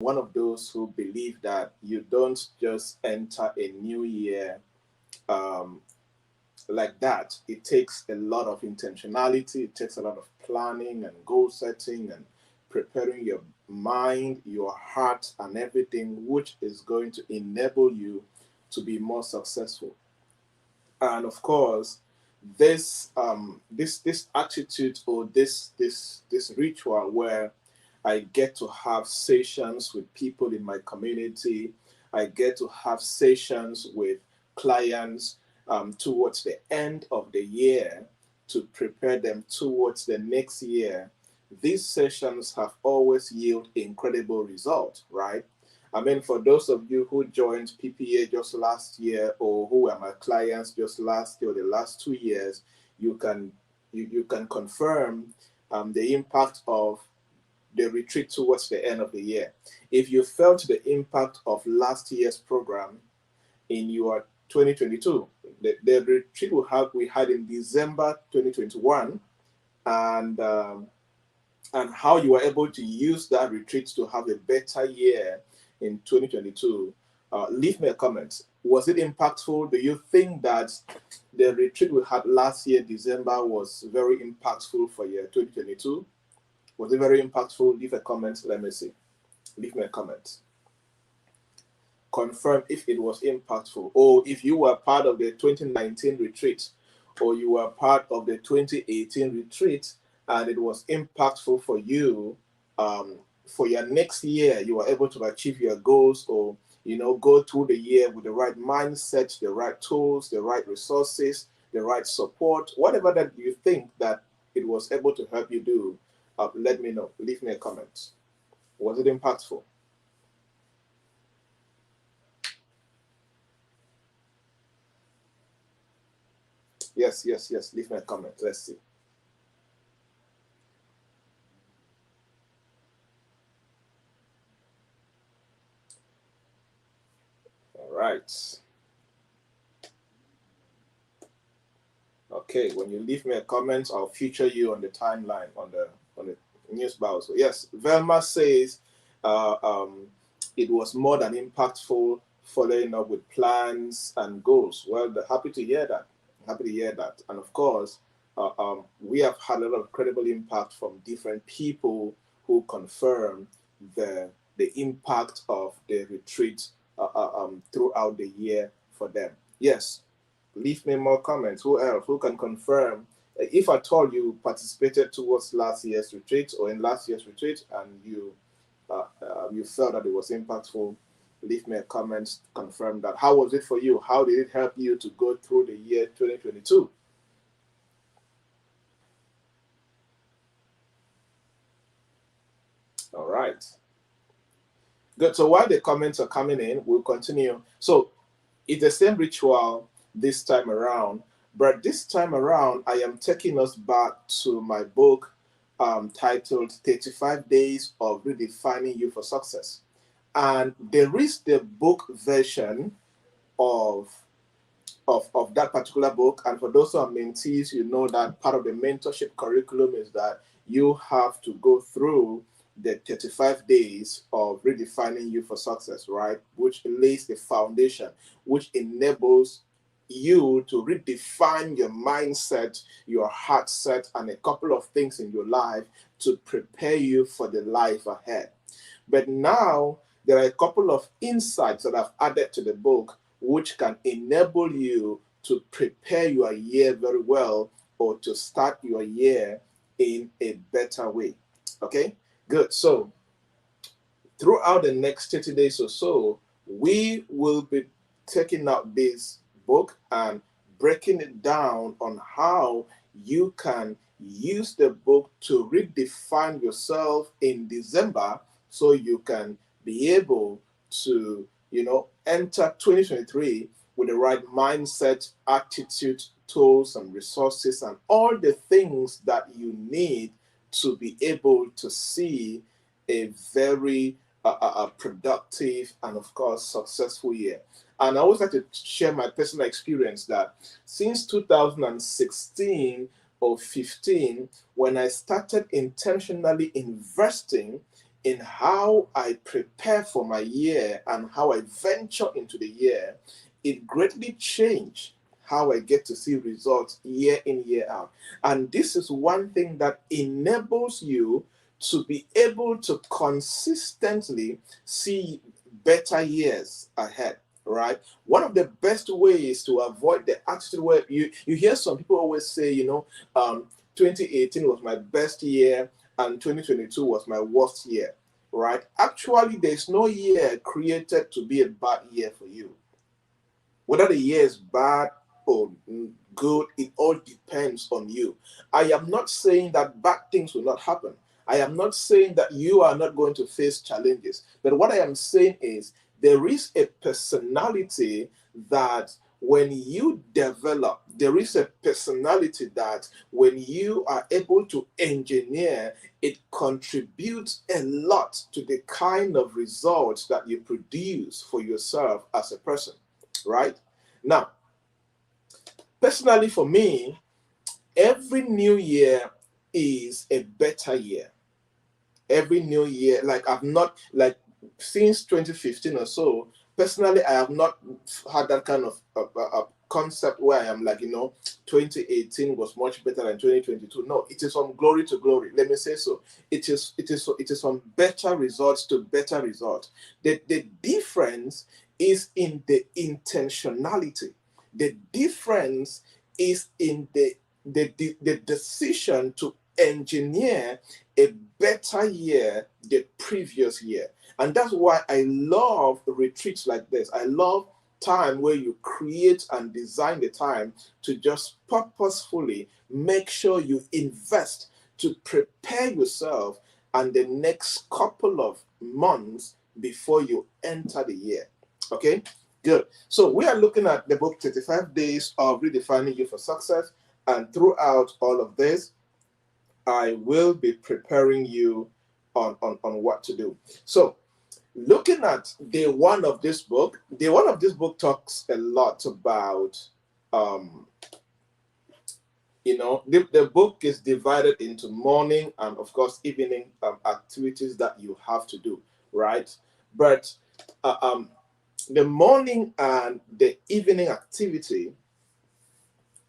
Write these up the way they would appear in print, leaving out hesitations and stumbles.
one of those who believe that you don't just enter a new year um, like that. It takes a lot of intentionality, it takes a lot of planning and goal setting and preparing your mind, your heart, and everything, which is going to enable you to be more successful. And of course, this attitude, or this ritual where I get to have sessions with people in my community, I get to have sessions with clients towards the end of the year to prepare them towards the next year. These sessions have always yielded incredible results, right? I mean, for those of you who joined PPA just last year, or who were my clients just last year or the last 2 years, you can you can confirm the impact of the retreat towards the end of the year. If you felt the impact of last year's program in your 2022, the retreat we had in December 2021, and how you were able to use that retreat to have a better year in 2022, leave me a comment. Was it impactful? Do you think that the retreat we had last year, December, was very impactful for year 2022? Was it very impactful? Leave a comment. Let me see. Leave me a comment. Confirm if it was impactful, or if you were part of the 2019 retreat, or you were part of the 2018 retreat, and it was impactful for you. For your next year, you were able to achieve your goals, or go through the year with the right mindset, the right tools, the right resources, the right support, whatever that you think that it was able to help you do. Let me know. Leave me a comment. Was it impactful? Yes, yes, yes. Leave me a comment. Let's see. All right. Okay. When you leave me a comment, I'll feature you on the timeline on the news bar. So yes, Velma says uh, um, it was more than impactful, following up with plans and goals. Well, happy to hear that. Happy to hear that. And of course, we have had a lot of credible impact from different people who confirm the impact of the retreat throughout the year for them. Yes, leave me more comments. Who else? Who can confirm? If at all you participated towards last year's retreat, or in last year's retreat, and you felt that it was impactful, leave me a comment. Confirm that. How was it for you? How did it help you to go through the year 2022? All right. Good. So while the comments are coming in, we'll continue. So it's the same ritual this time around, but this time around, I am taking us back to my book titled 35 Days of Redefining You for Success. And there is the book version of of that particular book. And for those who are mentees, you know that part of the mentorship curriculum is that you have to go through the 35 days of redefining you for success, right? Which lays the foundation, which enables you to redefine your mindset, your heart set, and a couple of things in your life to prepare you for the life ahead. But now there are a couple of insights that I've added to the book which can enable you to prepare your year very well, or to start your year in a better way. Okay, good. So, throughout the next 30 days or so, we will be taking out this book and breaking it down on how you can use the book to redefine yourself in December, so you can be able to, enter 2023 with the right mindset, attitude, tools, and resources, and all the things that you need to be able to see a very productive and, of course, successful year. And I always like to share my personal experience that since 2016 or 15, when I started intentionally investing in how I prepare for my year and how I venture into the year, it greatly changed how I get to see results year in, year out. And this is one thing that enables you to be able to consistently see better years ahead, right? One of the best ways to avoid the attitude where you hear some people always say, 2018 was my best year and 2022 was my worst year, right? Actually, there's no year created to be a bad year for you. Whether the year is bad or good, it all depends on you. I am not saying that bad things will not happen. I am not saying that you are not going to face challenges. But what I am saying is there is a personality that when you develop, there is a personality that when you are able to engineer, it contributes a lot to the kind of results that you produce for yourself as a person, right? Now, personally for me, every new year is a better year. Every new year, like I've not, like since 2015 or so, personally, I have not had that kind of concept where I am like, 2018 was much better than 2022. No, it is from glory to glory. Let me say so. It is from better results to better results. The difference is in the intentionality. The difference is in the decision to engineer a better year the previous year. And that's why I love retreats like this. I love time where you create and design the time to just purposefully make sure you invest to prepare yourself and the next couple of months before you enter the year. Okay, good. So we are looking at the book 35 Days of Redefining You for Success. And throughout all of this, I will be preparing you on what to do. So looking at day one of this book talks a lot about, the book is divided into morning and, of course, evening activities that you have to do, right? But the morning and the evening activity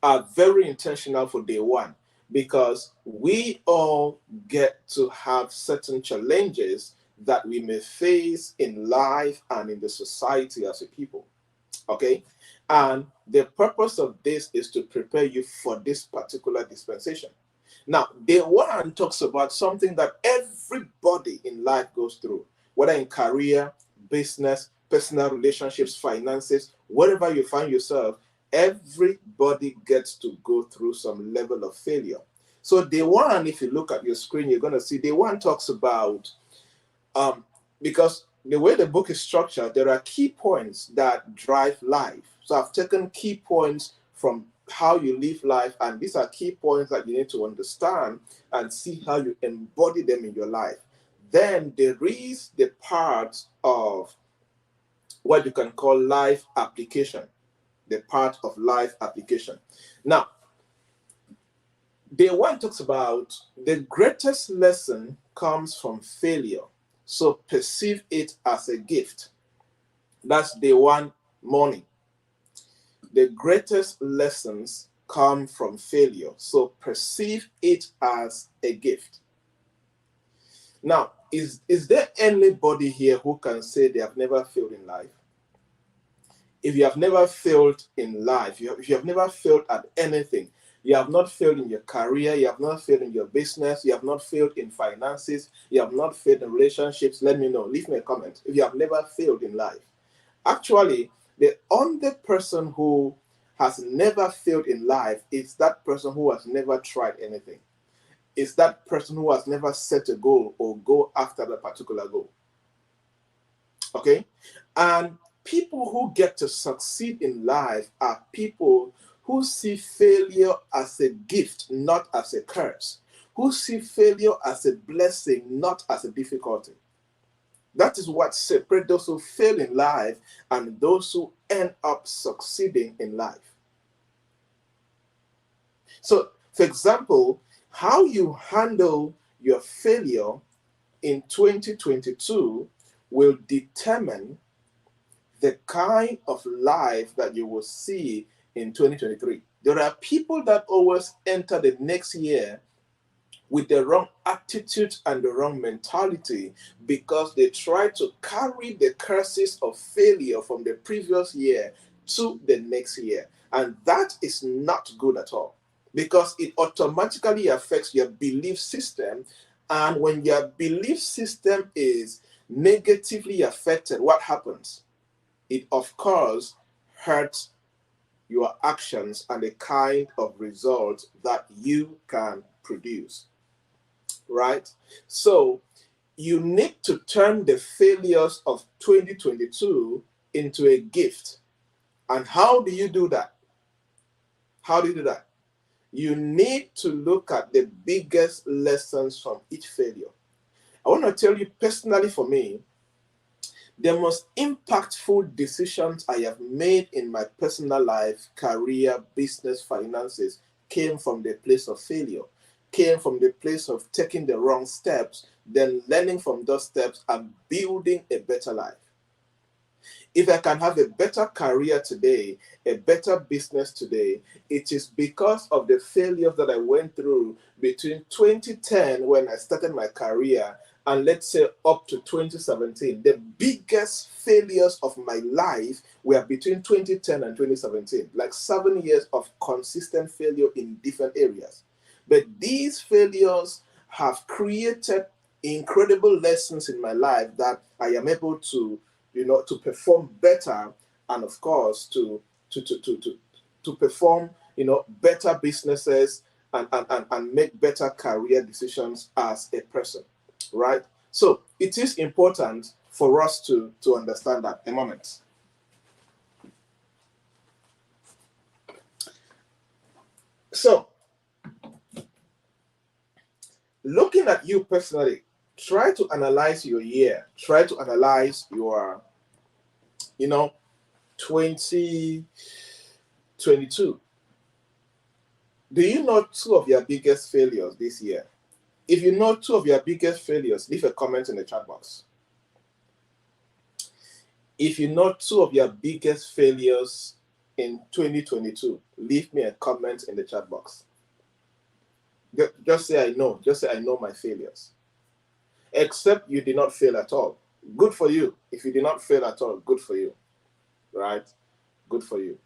are very intentional for day one because we all get to have certain challenges that we may face in life and in the society as a people. Okay? And the purpose of this is to prepare you for this particular dispensation. Now, day one talks about something that everybody in life goes through, whether in career, business, personal relationships, finances, wherever you find yourself, everybody gets to go through some level of failure. So day one, if you look at your screen, you're going to see day one talks about, because the way the book is structured, there are key points that drive life. So I've taken key points from how you live life, and these are key points that you need to understand and see how you embody them in your life. Then there is the part of what you can call life application, the part of life application. Now, day one talks about the greatest lesson comes from failure. So perceive it as a gift. That's day one, morning. The greatest lessons come from failure. So perceive it as a gift. Now, is there anybody here who can say they have never failed in life? If you have never failed in life, if you have never failed at anything, you have not failed in your career, you have not failed in your business, you have not failed in finances, you have not failed in relationships, let me know. Leave me a comment if you have never failed in life. Actually, the only person who has never failed in life is that person who has never tried anything. It's that person who has never set a goal or go after that particular goal. Okay? And people who get to succeed in life are people who see failure as a gift, not as a curse. Who see failure as a blessing, not as a difficulty. That is what separates those who fail in life and those who end up succeeding in life. So, for example, how you handle your failure in 2022 will determine the kind of life that you will see in 2023. There are people that always enter the next year with the wrong attitude and the wrong mentality because they try to carry the curses of failure from the previous year to the next year. And that is not good at all because it automatically affects your belief system. And when your belief system is negatively affected, what happens? It, of course, hurts your actions and the kind of results that you can produce, right? So you need to turn the failures of 2022 into a gift. And how do you do that? How do you do that? You need to look at the biggest lessons from each failure. I want to tell you personally, for me, the most impactful decisions I have made in my personal life, career, business, finances came from the place of failure, came from the place of taking the wrong steps, then learning from those steps and building a better life. If I can have a better career today, a better business today, it is because of the failures that I went through between 2010 when I started my career and let's say up to 2017. The biggest failures of my life were between 2010 and 2017, like 7 years of consistent failure in different areas. But these failures have created incredible lessons in my life that I am able to, to perform better, and of course to perform, better businesses and make better career decisions as a person, right? So it is important for us to understand that. A moment. So looking at you personally, try to analyze your year. Try to analyze your, 2022. Do you know two of your biggest failures this year? If you know two of your biggest failures, leave a comment in the chat box. If you know two of your biggest failures in 2022, leave me a comment in the chat box. Just say I know. Just say I know my failures. Except you did not fail at all. Good for you. If you did not fail at all, good for you. Right? Good for you.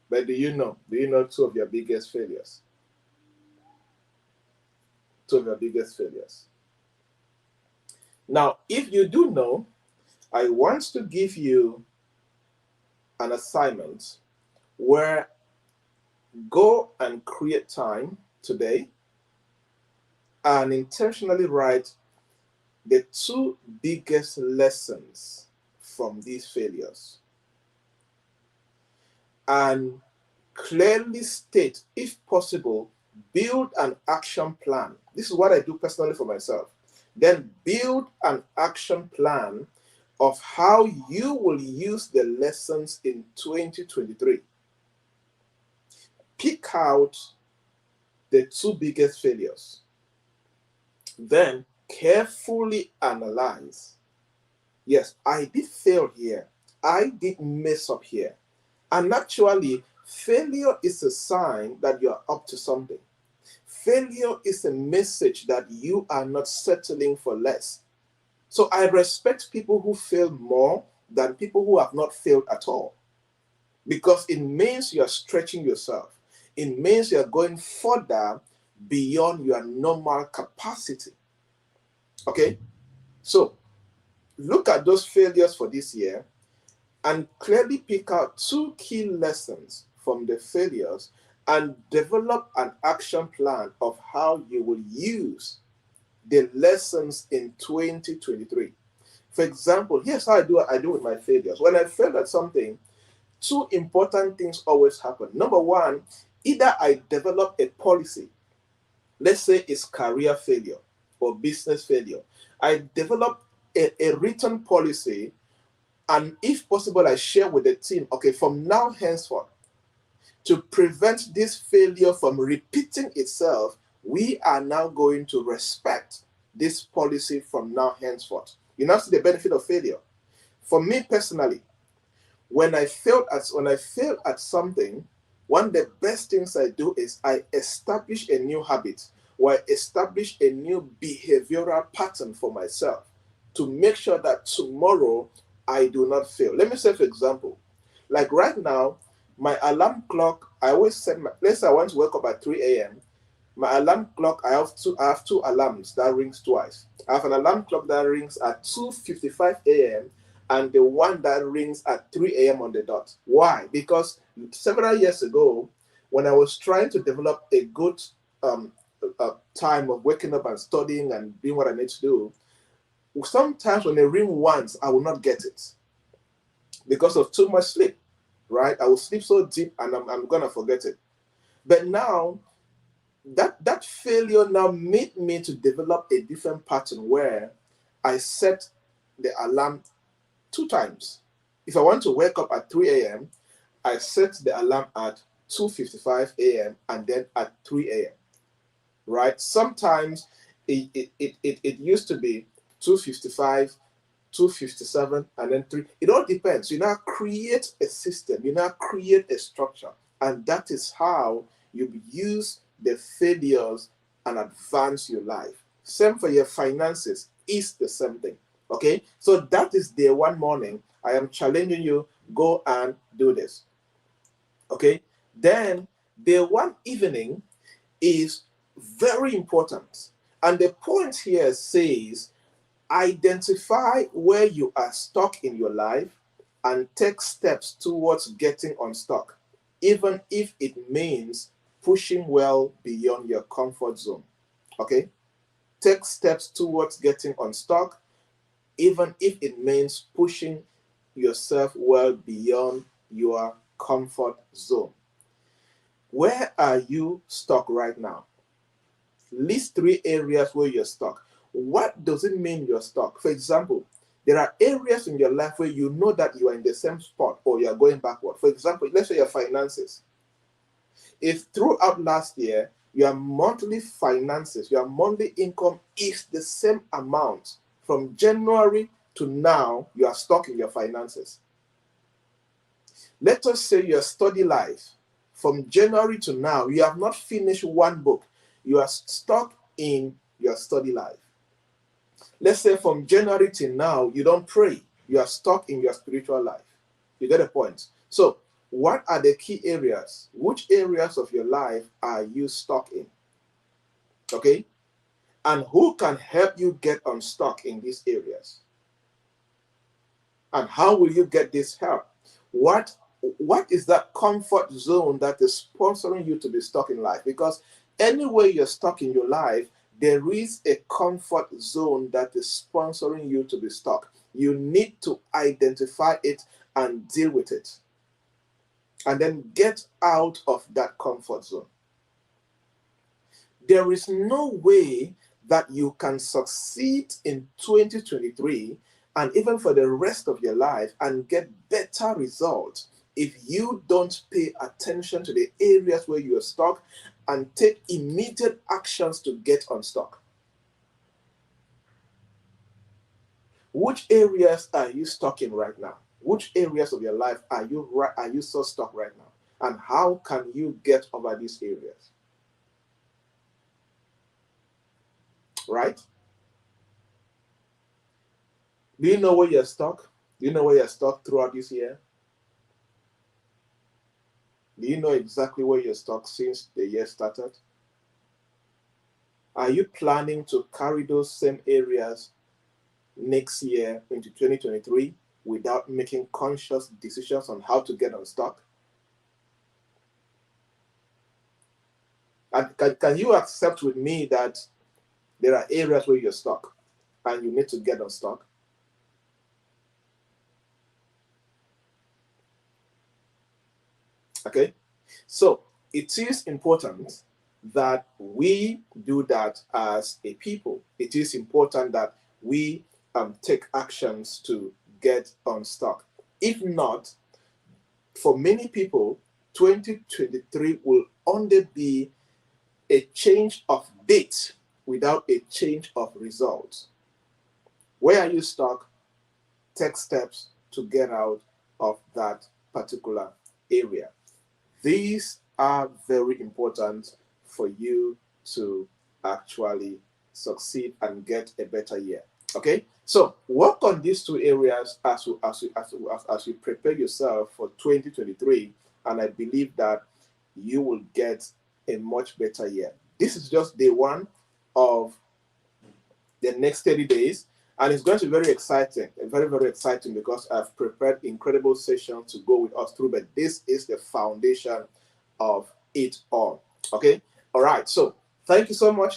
But do you know two of your biggest failures? Two of your biggest failures. Now, if you do know, I want to give you an assignment where go and create time today and intentionally write the two biggest lessons from these failures. And clearly state, if possible, build an action plan. This is what I do personally for myself. Then build an action plan of how you will use the lessons in 2023. Pick out the two biggest failures. Then carefully analyze. Yes, I did fail here. I did mess up here. And actually, failure is a sign that you are up to something. Failure is a message that you are not settling for less. So I respect people who fail more than people who have not failed at all. Because it means you are stretching yourself. It means you are going further beyond your normal capacity. Okay? So look at those failures for this year and clearly pick out two key lessons from the failures and develop an action plan of how you will use the lessons in 2023. For example, here's how I do with my failures. When I fail at something, two important things always happen. Number one, either I develop a policy. Let's say it's career failure or business failure. I develop a written policy, and if possible, I share with the team, okay, from now henceforth, to prevent this failure from repeating itself, we are now going to respect this policy from now henceforth. You now see the benefit of failure. For me personally, when I failed at something, one of the best things I do is I establish a new habit, or I establish a new behavioral pattern for myself to make sure that tomorrow I do not fail. Let me say, for example, like right now, my alarm clock, I always set my, let's say I want to wake up at 3 a.m. My alarm clock, I have two alarms that rings twice. I have an alarm clock that rings at 2:55 a.m. and the one that rings at 3 a.m. on the dot. Why? Because several years ago, when I was trying to develop a good um, time of waking up and studying and doing what I need to do, sometimes when they ring once, I will not get it because of too much sleep, right? I will sleep so deep and I'm going to forget it. But now, that failure now made me to develop a different pattern where I set the alarm two times. If I want to wake up at 3 a.m., I set the alarm at 2:55 a.m. and then at 3 a.m. Right? Sometimes it used to be 2:55, 2:57, and then 3. It all depends. You now create a system, you now create a structure, and that is how you use the failures and advance your life. Same for your finances, is the same thing. Okay, so that is day one morning. I am challenging you, go and do this. Okay, then day one evening is very important. And the point here says identify where you are stuck in your life and take steps towards getting unstuck, even if it means pushing well beyond your comfort zone. Okay? Take steps towards getting unstuck, even if it means pushing yourself well beyond your comfort zone. Where are you stuck right now? List 3 areas where you're stuck. What does it mean you're stuck? For example, there are areas in your life where you know that you are in the same spot or you are going backward. For example, let's say your finances. If throughout last year, your monthly finances, your monthly income is the same amount from January to now, you are stuck in your finances. Let us say your study life, from January to now, you have not finished one book. You are stuck in your study life. Let's say from January to now, you don't pray. You are stuck in your spiritual life. You get a point? So, what are the key areas? Which areas of your life are you stuck in? Okay? And who can help you get unstuck in these areas? And how will you get this help? What is that comfort zone that is sponsoring you to be stuck in life? Because anywhere you're stuck in your life, there is a comfort zone that is sponsoring you to be stuck. You need to identify it and deal with it. And then get out of that comfort zone. There is no way that you can succeed in 2023 and even for the rest of your life and get better results if you don't pay attention to the areas where you are stuck and take immediate actions to get unstuck. Which areas are you stuck in right now? Which areas of your life are you so stuck right now? And how can you get over these areas? Right? Do you know where you're stuck? Do you know where you're stuck throughout this year? Do you know exactly where you're stuck since the year started? Are you planning to carry those same areas next year into 2023 without making conscious decisions on how to get unstuck? And can you accept with me that there are areas where you're stuck and you need to get unstuck? Okay? So it is important that we do that as a people. It is important that we take actions to get unstuck. If not, for many people, 2023 will only be a change of date without a change of results. Where are you stuck? Take steps to get out of that particular area. These are very important for you to actually succeed and get a better year. Okay, so work on these two areas as you prepare yourself for 2023, and I believe that you will get a much better year. This is just day one of the next 30 days. And it's going to be very exciting, very, very exciting, because I've prepared incredible sessions to go with us through. But this is the foundation of it all. Okay. All right. So thank you so much.